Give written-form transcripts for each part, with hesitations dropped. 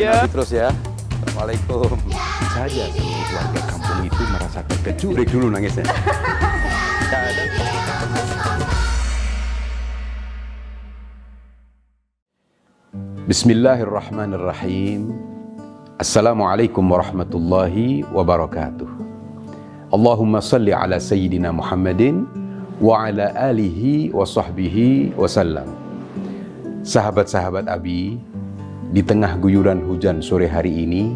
ya. Terus ya. Assalamualaikum. Saja seluruh warga kampung itu merasa terkejut. Break dulu nangisnya. Bismillahirrahmanirrahim. Assalamualaikum warahmatullahi wabarakatuh. Allahumma salli ala Sayyidina Muhammadin wa ala alihi wa sahbihi wasallam. Sahabat-sahabat Abi, di tengah guyuran hujan sore hari ini,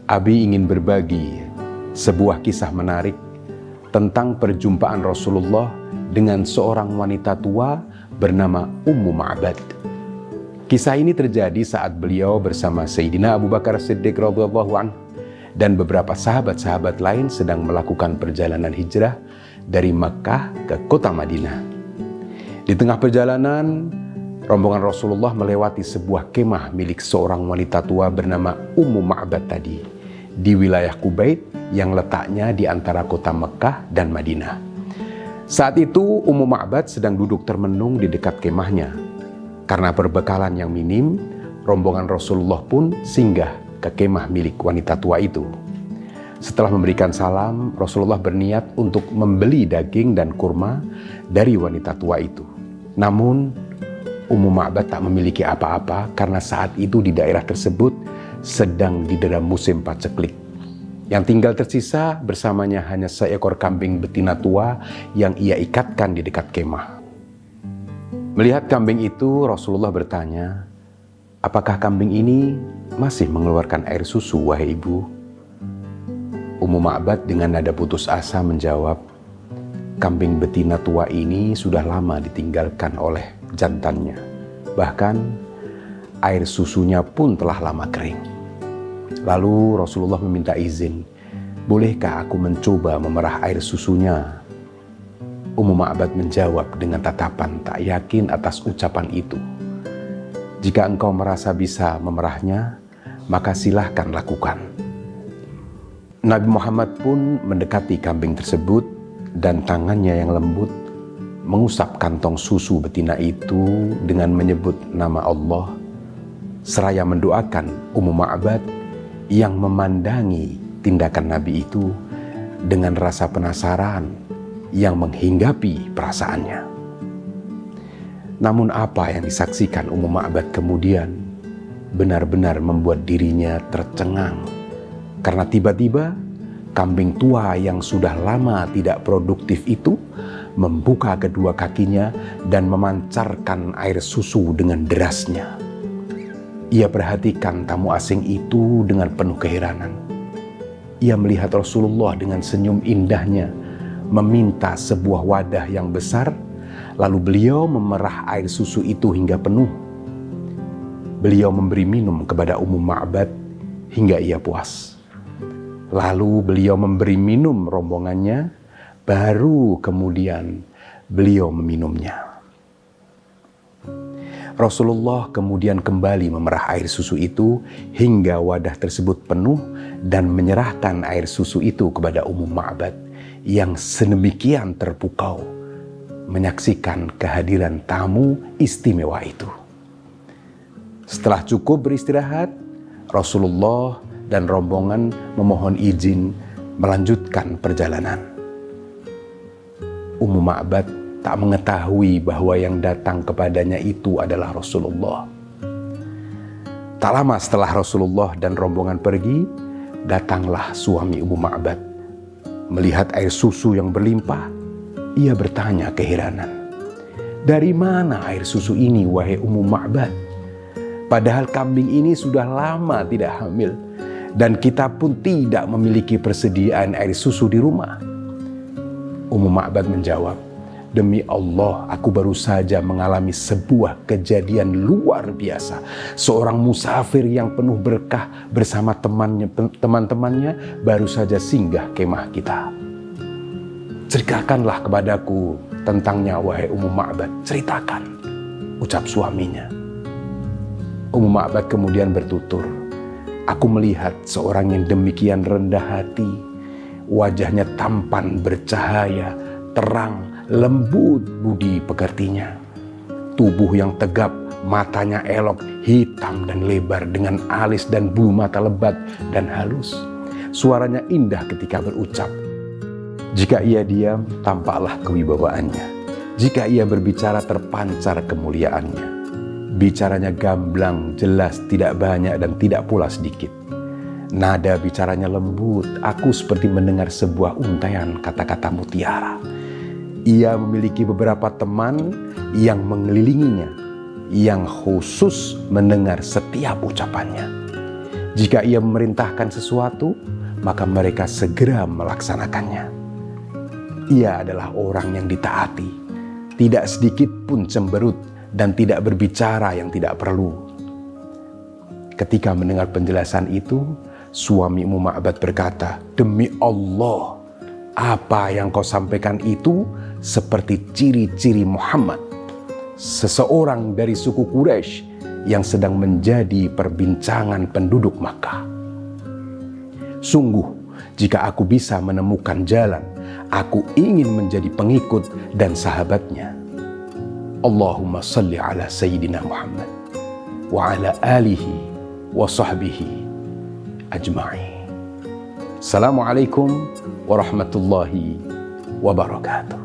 Abi ingin berbagi sebuah kisah menarik tentang perjumpaan Rasulullah dengan seorang wanita tua bernama Ummu Ma'bad. Kisah ini terjadi saat beliau bersama Sayyidina Abu Bakar Siddiq radhiyallahu anhu dan beberapa sahabat-sahabat lain sedang melakukan perjalanan hijrah dari Makkah ke kota Madinah. Di tengah perjalanan, rombongan Rasulullah melewati sebuah kemah milik seorang wanita tua bernama Ummu Ma'bad tadi di wilayah Kubait yang letaknya di antara kota Mekah dan Madinah. Saat itu Ummu Ma'bad sedang duduk termenung di dekat kemahnya. Karena perbekalan yang minim, rombongan Rasulullah pun singgah ke kemah milik wanita tua itu. Setelah memberikan salam, Rasulullah berniat untuk membeli daging dan kurma dari wanita tua itu. Namun Ummu Ma'bad tak memiliki apa-apa karena saat itu di daerah tersebut sedang didera musim paceklik. Yang tinggal tersisa bersamanya hanya seekor kambing betina tua yang ia ikatkan di dekat kemah. Melihat kambing itu, Rasulullah bertanya, "Apakah kambing ini masih mengeluarkan air susu, wahai ibu?" Ummu Ma'bad dengan nada putus asa menjawab, "Kambing betina tua ini sudah lama ditinggalkan oleh jantannya. Bahkan air susunya pun telah lama kering." Lalu Rasulullah meminta izin, "Bolehkah aku mencoba memerah air susunya?" Ummu Ma'bad menjawab dengan tatapan tak yakin atas ucapan itu, "Jika engkau merasa bisa memerahnya, maka silahkan lakukan." Nabi Muhammad pun mendekati kambing tersebut dan tangannya yang lembut mengusap kantong susu betina itu dengan menyebut nama Allah, seraya mendoakan Ummu Ma'bad yang memandangi tindakan Nabi itu dengan rasa penasaran yang menghinggapi perasaannya. Namun apa yang disaksikan Ummu Ma'bad kemudian benar-benar membuat dirinya tercengang, karena tiba-tiba kambing tua yang sudah lama tidak produktif itu membuka kedua kakinya dan memancarkan air susu dengan derasnya. Ia perhatikan tamu asing itu dengan penuh keheranan. Ia melihat Rasulullah dengan senyum indahnya meminta sebuah wadah yang besar, lalu beliau memerah air susu itu hingga penuh. Beliau memberi minum kepada Ummu Ma'bad hingga ia puas. Lalu beliau memberi minum rombongannya, baru kemudian beliau meminumnya. Rasulullah kemudian kembali memerah air susu itu hingga wadah tersebut penuh dan menyerahkan air susu itu kepada Ummu Ma'bad yang sedemikian terpukau menyaksikan kehadiran tamu istimewa itu. Setelah cukup beristirahat, Rasulullah dan rombongan memohon izin melanjutkan perjalanan. Ummu Ma'bad tak mengetahui bahwa yang datang kepadanya itu adalah Rasulullah. Tak lama setelah Rasulullah dan rombongan pergi, datanglah suami Ummu Ma'bad. Melihat air susu yang berlimpah, ia bertanya keheranan, "Dari mana air susu ini, wahai Ummu Ma'bad? Padahal kambing ini sudah lama tidak hamil, dan kita pun tidak memiliki persediaan air susu di rumah." Ummu Ma'bad menjawab, "Demi Allah, aku baru saja mengalami sebuah kejadian luar biasa. Seorang musafir yang penuh berkah bersama teman-temannya baru saja singgah kemah kita. Ceritakanlah kepadaku tentangnya, wahai Ummu Ma'bad." "Ceritakan," ucap suaminya. Ummu Ma'bad kemudian bertutur, "Aku melihat seorang yang demikian rendah hati, wajahnya tampan bercahaya, terang, lembut budi pekertinya. Tubuh yang tegap matanya elok, hitam dan lebar dengan alis dan bulu mata lebat dan halus. Suaranya indah ketika berucap. Jika ia diam, tampaklah kewibawaannya. Jika ia berbicara, terpancar kemuliaannya. Bicaranya gamblang, jelas, tidak banyak dan tidak pula sedikit. Nada bicaranya lembut, aku seperti mendengar sebuah untaian kata-kata mutiara. Ia memiliki beberapa teman yang mengelilinginya, yang khusus mendengar setiap ucapannya. Jika ia memerintahkan sesuatu, maka mereka segera melaksanakannya. Ia adalah orang yang ditaati, tidak sedikit pun cemberut dan tidak berbicara yang tidak perlu. Ketika mendengar penjelasan itu, suamimu Ma'bad berkata, "Demi Allah, apa yang kau sampaikan itu seperti ciri-ciri Muhammad, seseorang dari suku Quraisy yang sedang menjadi perbincangan penduduk Makkah. Sungguh, jika aku bisa menemukan jalan, aku ingin menjadi pengikut dan sahabatnya. Allahumma salli ala Sayyidina Muhammad wa ala alihi wa sahbihi ajma'in." Assalamualaikum warahmatullahi wabarakatuh.